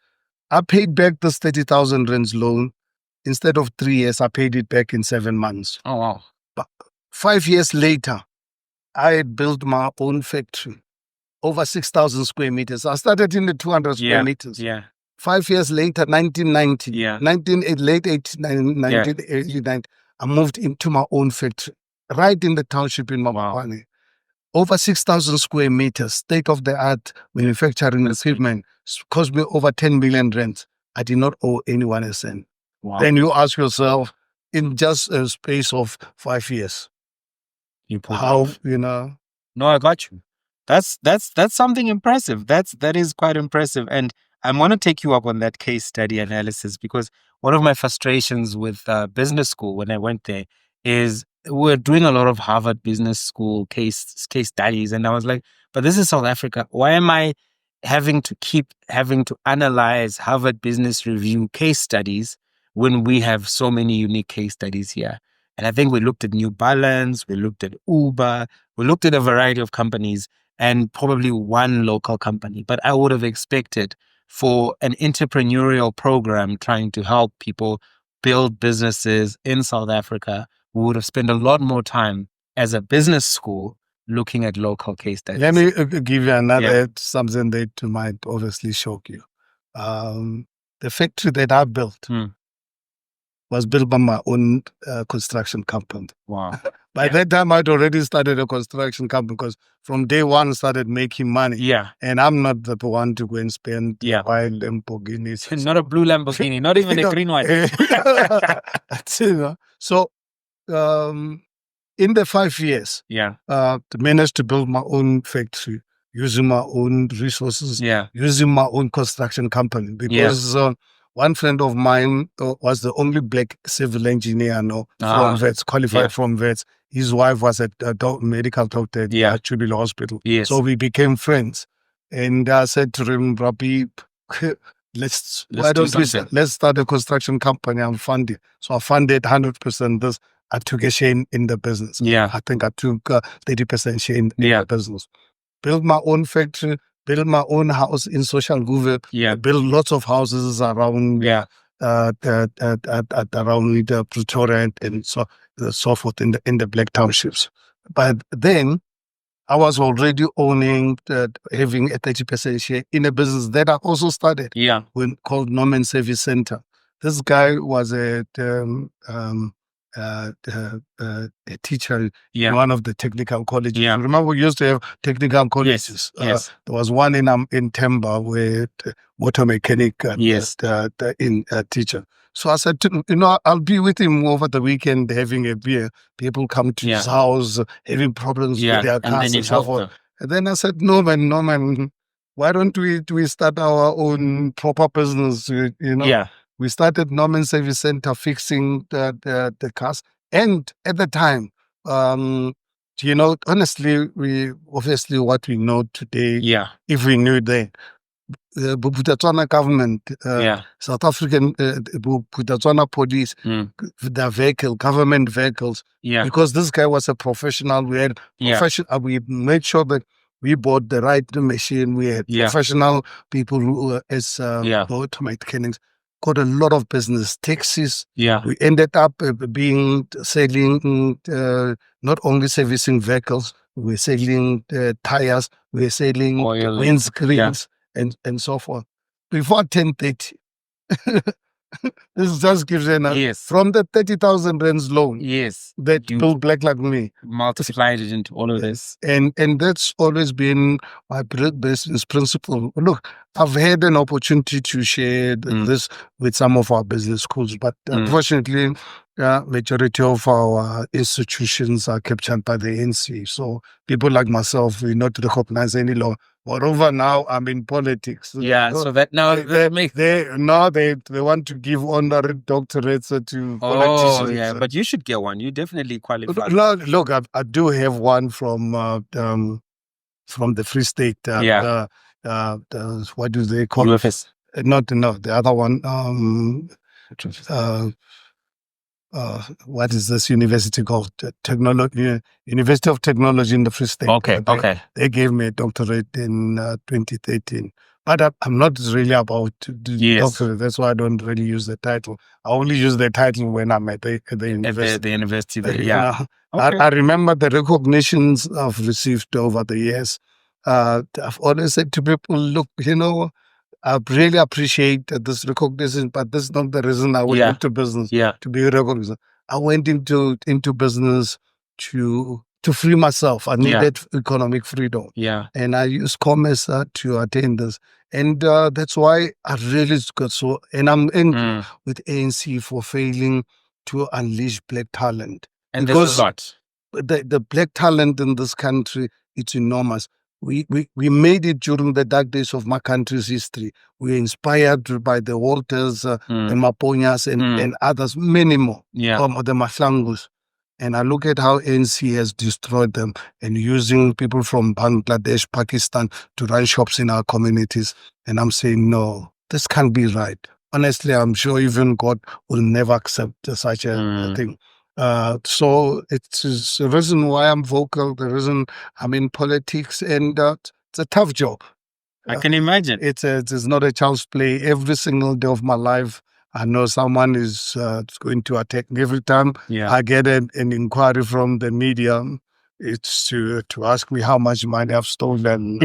I paid back this 30,000 rands loan. Instead of 3 years, I paid it back in 7 months. Oh, wow. But 5 years later, I had built my own factory, over 6,000 square meters. I started in the 200 square meters. 5 years later, 1990, late 1989, I moved into my own factory, right in the township in Mabopane. Over 6,000 square meters, state-of-the-art manufacturing equipment, cost me over 10 million rent. I did not owe anyone a cent. Wow. Then you ask yourself, in just a space of 5 years, how, No, I got you. That's something impressive. That is quite impressive. And I want to take you up on that case study analysis, because one of my frustrations with business school when I went there is we're doing a lot of Harvard Business School case studies. And I was like, but this is South Africa. Why am I having to analyze Harvard Business Review case studies when we have so many unique case studies here? And I think we looked at New Balance, we looked at Uber, we looked at a variety of companies and probably one local company. But I would have expected for an entrepreneurial program trying to help people build businesses in South Africa, we would have spent a lot more time as a business school looking at local case studies. Let me give you another something that might obviously shock you. The factory that I built was built by my own construction company. Wow. By that time, I'd already started a construction company, because from day one, I started making money. Yeah. And I'm not the one to go and spend wild Lamborghinis. Not a blue Lamborghini, not even a green one. So, in the 5 years, managed to build my own factory, using my own resources, using my own construction company, because one friend of mine was the only black civil engineer I know from Vets, qualified from Vets. His wife was a medical doctor at Jubilee Hospital. Yes. So we became friends. And I said to him, Rabbi, let's start a construction company and fund it. So I funded 100% this. I took a share in the business. Yeah. I think I took 30% share in the business. build my own factory, build my own house in Social Guve, build lots of houses around around Pretoria and so forth in the Black Townships. But then I was already owning, having a 30% share in a business that I also started called Norman Service Center. This guy was a teacher in one of the technical colleges. You remember we used to have technical colleges. There was one in Temba where motor mechanic in teacher. So I said, I'll be with him over the weekend having a beer. People come to his house having problems with their cars and so forth. And then I said, Norman, why don't we start our own proper business? We started Norman Service Center fixing the cars. And at the time, honestly, obviously what we know today, if we knew then, Botswana government, South African Botswana police, their government vehicles, because this guy was a professional. We had professional. We made sure that we bought the right machine. We had professional people who were as motor mechanics. Got a lot of business, taxis. We ended up selling not only servicing vehicles, we're selling tires, we're selling windscreens and so forth. Before 10:30, this just gives an from the 30,000 rands loan that Bill Black like me multiplied it into all of this. And that's always been my business principle. Look, I've had an opportunity to share this with some of our business schools, but unfortunately, majority of our institutions are captured by the ANC. So people like myself, we're not recognized any longer. Moreover, now I'm in politics. So that now they want to give honorary doctorates to politicians. But you should get one. You definitely qualify. Look, I do have one from the Free State. What do they call UFS? The other one. What is this university called? University of Technology in the Free State. Okay. They gave me a doctorate in 2013. But I'm not really about to do doctorate. That's why I don't really use the title. I only use the title when I'm at the university. The university, I remember the recognitions I've received over the years. I've always said to people, look, I really appreciate this recognition, but this is not the reason I went into business to be recognized. I went into business to free myself. I needed economic freedom. And I used commerce to attain this. And that's why I really got so, and I'm angry with ANC for failing to unleash black talent. And there's a lot. The black talent in this country, it's enormous. We made it during the dark days of my country's history. We were inspired by the Walters, the Maponyas, and others, many more, the Mahlangus. And I look at how ANC has destroyed them and using people from Bangladesh, Pakistan to run shops in our communities. And I'm saying, no, this can't be right. Honestly, I'm sure even God will never accept such a thing. So it's the reason why I'm vocal, the reason I'm in politics, and it's a tough job. I can imagine. It's not a child's play. Every single day of my life, I know someone is going to attack me. Every time I get an inquiry from the media, it's to ask me how much money I've stolen.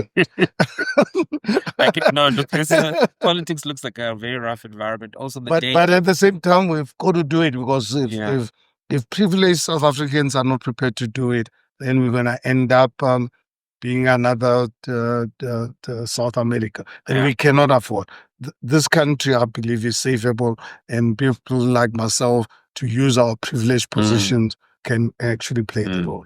Politics looks like a very rough environment. Also, but at the same time, we've got to do it because if privileged South Africans are not prepared to do it, then we're going to end up being another South America. And we cannot afford. This country, I believe, is savable, and people like myself to use our privileged positions can actually play the role.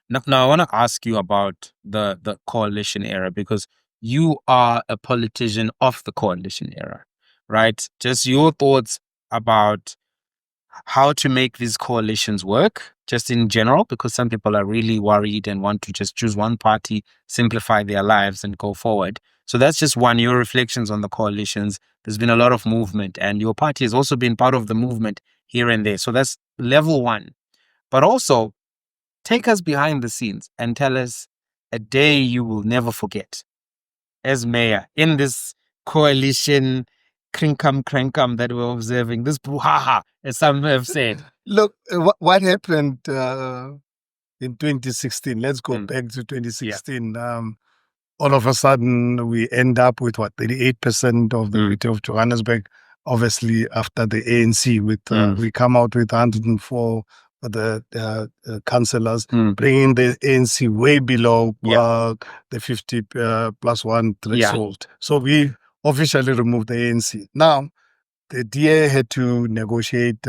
Now, I want to ask you about the coalition era, because you are a politician of the coalition era, right? Just your thoughts about how to make these coalitions work, just in general, because some people are really worried and want to just choose one party, simplify their lives and go forward. So that's just one, your reflections on the coalitions. There's been a lot of movement, and your party has also been part of the movement here and there. So that's level one. But also, take us behind the scenes and tell us a day you will never forget as mayor in this coalition crankam that we're observing, this brouhaha, as some have said? Look, what happened in 2016? Let's go back to 2016. All of a sudden, we end up with 38% of the city of Johannesburg. Obviously, after the ANC, we come out with 104 for the councillors, bringing the ANC way below the 50 plus one threshold. So we officially removed the ANC. Now, the DA had to negotiate,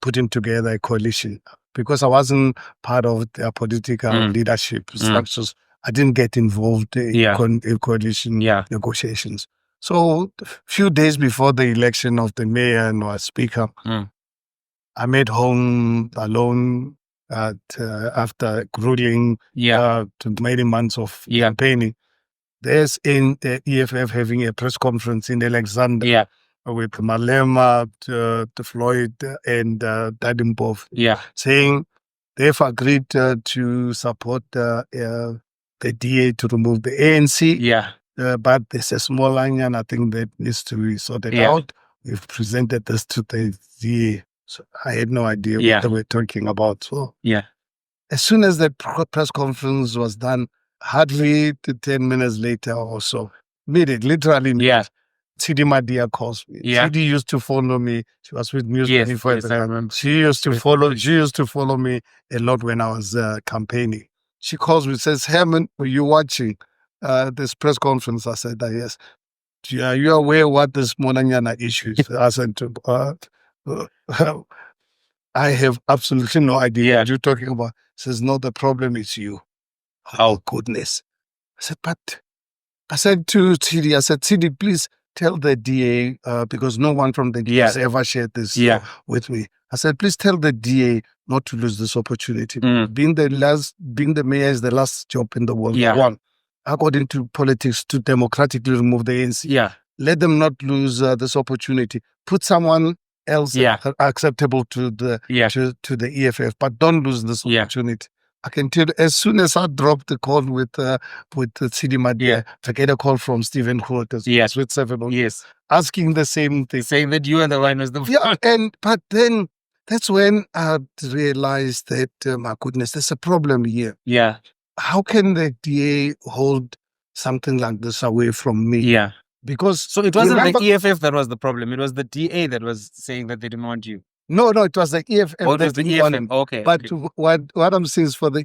putting together a coalition. Because I wasn't part of their political leadership structures, I didn't get involved in coalition negotiations. So a few days before the election of the mayor and our speaker, I made home alone after grueling many months of campaigning. There's in the EFF having a press conference in Alexander with Malema, Floyd, and Dadimbov, saying they've agreed to support the DA to remove the ANC. But there's a small onion, I think, that needs to be sorted out. We've presented this to the DA. So I had no idea what they were talking about. So as soon as the press conference was done, hardly 10 minutes later or so, literally minutes, Tidi Madia calls me. Tidi used to follow me. She was with News 24 at the time. She used to follow me a lot when I was campaigning. She calls me, says, "Herman, were you watching this press conference?" I said, "Yes." "Are you aware what this Monanyana issue is?" I said, "I have absolutely no idea what you're talking about." Says, "No, the problem is you." Oh, goodness. I said to Tidi, "Tidi, please tell the DA, because no one from the DA has ever shared this with me." I said, "Please tell the DA not to lose this opportunity. Being the mayor is the last job in the world. One, according to politics, to democratically remove the ANC. Let them not lose this opportunity. Put someone else acceptable to the EFF, but don't lose this opportunity." I can tell you, as soon as I dropped the call with Sidima, I get a call from Stephen Holt with 7 asking the same thing. Saying that you are the one who's the but then that's when I realized that, my goodness, there's a problem here. How can the DA hold something like this away from me? Because so it wasn't the EFF that was the problem. It was the DA that was saying that they didn't want you. No, it was the EFF. Oh, it was the EFF. Okay. But what I'm saying is for the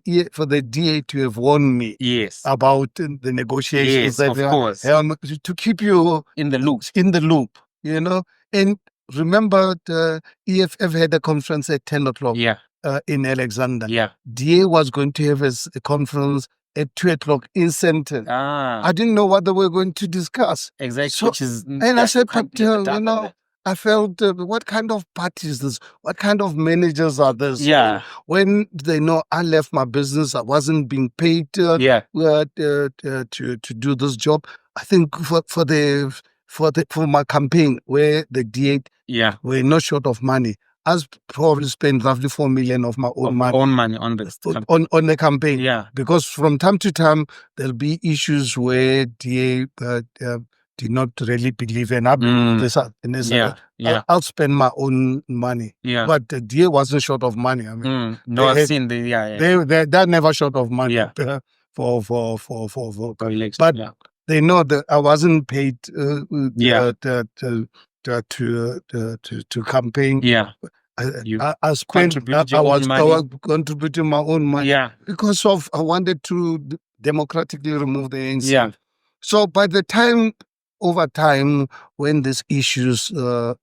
DA to have warned me about the negotiations, of course, to keep you in the loop. You know. And remember, the EFF had a conference at 10 o'clock. In Alexander. DA was going to have a conference at 2 o'clock in Centre. I didn't know what they were going to discuss. Exactly. So, and I said, but I felt, what kind of party is this? What kind of managers are this? When they know I left my business, I wasn't being paid to do this job. I think for my campaign, where the DA were not short of money, I probably spent roughly 4 million of my own money on this on the campaign. Because from time to time there'll be issues where DA did not really believe, and I believe this. I'll spend my own money. But the DA wasn't short of money. I mean, I've seen they're never short of money for election. But they know that I wasn't paid to campaign. I spent. I was contributing my own money because I wanted to democratically remove the ANC. So by the time, over time, when these issues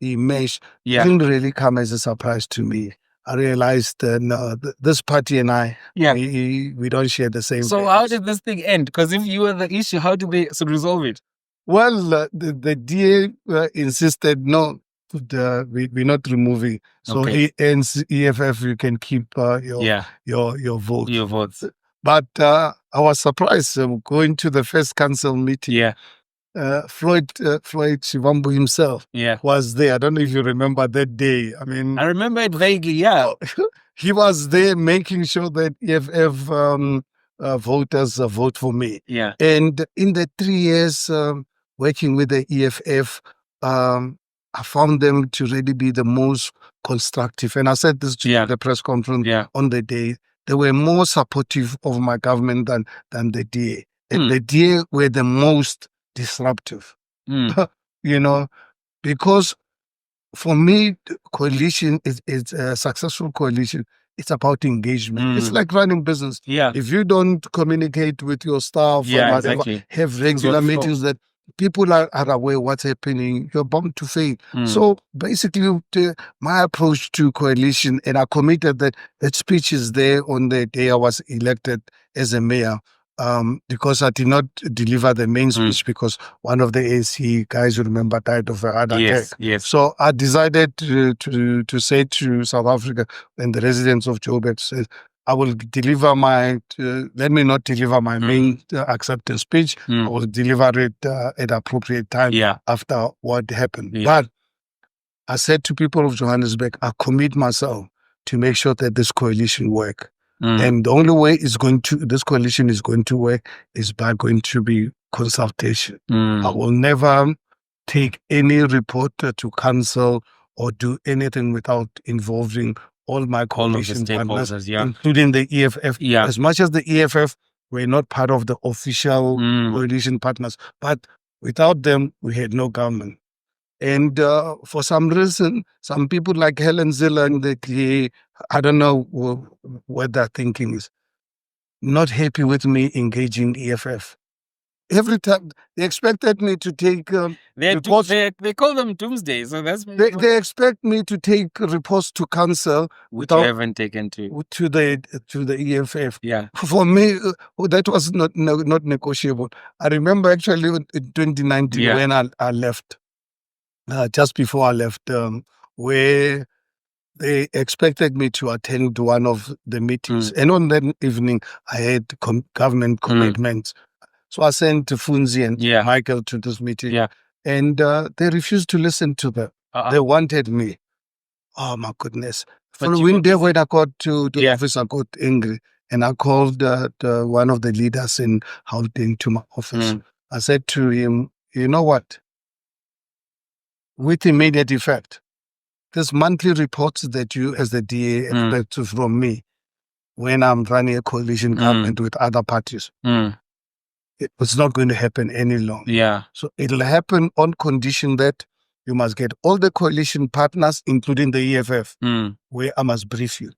emerged, it didn't really come as a surprise to me. I realized no, this party and I, we don't share the same. So how did this thing end? Because if you were the issue, how did they resolve it? Well, the DA insisted, no, we're not removing. So EFF, you can keep your vote. Your votes. But I was surprised going to the first council meeting. Floyd Shivambu himself was there. I don't know if you remember that day. I mean, I remember it vaguely. He was there making sure that EFF voters vote for me. Yeah. And in the 3 years working with the EFF, I found them to really be the most constructive. And I said this to you at the press conference on the day. They were more supportive of my government than the DA. And the DA were the most disruptive. You know, because for me, coalition is a successful coalition. It's about engagement. It's like running business. Yeah. If you don't communicate with your staff or whatever, exactly. have regular meetings that people are aware what's happening, you're bound to fail. So basically, my approach to coalition, and I committed that speech is there on the day I was elected as a mayor. Because I did not deliver the main speech because one of the AC guys, you remember, died of a heart attack. Yes. So I decided to say to South Africa and the residents of Joburg, says, I will deliver let me not deliver my main acceptance speech. I will deliver it at appropriate time after what happened. But I said to people of Johannesburg, I commit myself to make sure that this coalition work. And the only way this coalition is going to work is by going to be consultation. I will never take any report to council or do anything without involving all my coalition partners, including the EFF. As much as the EFF were not part of the official coalition partners, but without them, we had no government. And for some reason, some people like Helen, Zille, and I don't know what their thinking is, not happy with me engaging EFF. Every time they expected me to take reports. They call them doomsday, so that's they expect me to take reports to council which you haven't taken to the EFF. Yeah, for me that was not negotiable. I remember actually in 2019 when I left. Just before I left, where they expected me to attend one of the meetings. And on that evening, I had government commitments. So I sent Funzi and Michael to this meeting. And they refused to listen to them. They wanted me. Oh, my goodness. Following day when I got to the office, I got angry. And I called one of the leaders in Gauteng to my office. I said to him, you know what? With immediate effect, this monthly reports that you as the DA expect from me when I'm running a coalition government with other parties, it was not going to happen any longer. So it'll happen on condition that you must get all the coalition partners, including the EFF, where I must brief you.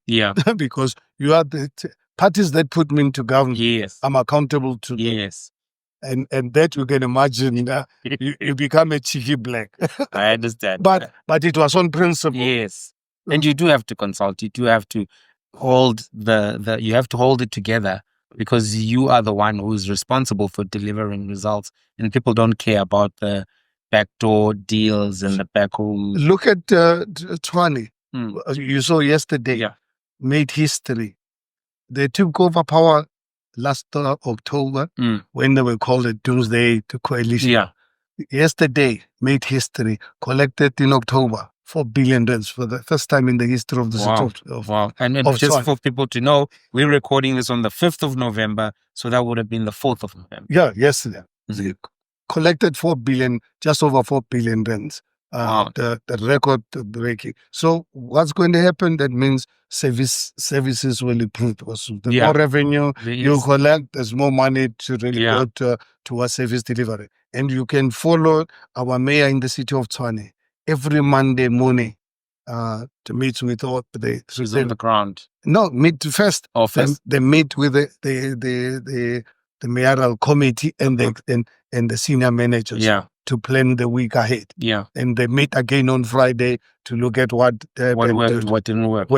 Because you are the parties that put me into government. I'm accountable to them. And that you can imagine, you become a cheeky black. I understand. But it was on principle. And you do have to consult. You do have to hold you have to hold it together because you are the one who is responsible for delivering results. And people don't care about the backdoor deals and the backroom. Look at Tshwane. You saw yesterday. Made history. They took over power last October when they were called a doomsday to coalition. Yesterday made history, collected in October 4 billion rands for the first time in the history of the city. And just for people to know, we're recording this on the 5th of November, so that would have been the 4th of November. Yesterday. They collected 4 billion, just over 4 billion rands. The record breaking. So what's going to happen? That means services will improve. The more revenue you collect, there's more money to really go towards service delivery. And you can follow our mayor in the city of Tshwane every Monday morning to meet with all He's on the ground. No, meet first. First. They meet with the mayoral committee and the senior managers to plan the week ahead. And they meet again on Friday to look at what worked, what didn't work.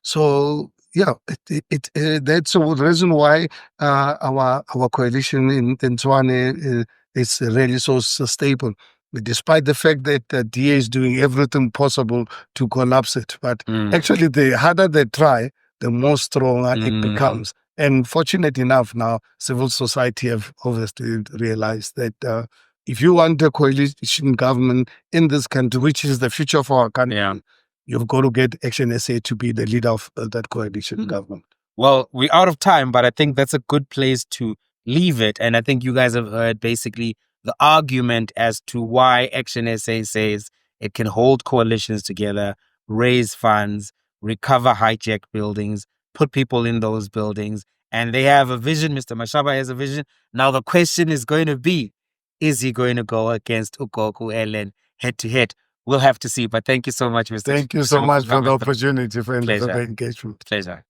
So that's the reason why our coalition in Tshwane is really so stable. Despite the fact that the DA is doing everything possible to collapse it. But actually, the harder they try, the more stronger it becomes. And fortunate enough now, civil society have obviously realized that if you want a coalition government in this country, which is the future for our country, you've got to get Action SA to be the leader of that coalition government. Well, we're out of time, but I think that's a good place to leave it. And I think you guys have heard basically the argument as to why Action SA says it can hold coalitions together, raise funds, recover hijacked buildings, put people in those buildings. And they have a vision. Mr. Mashaba has a vision. Now the question is going to be, is he going to go against Ugogo Helen head to head? We'll have to see. But thank you so much, Mr. Thank you so much for the opportunity for the engagement. Pleasure.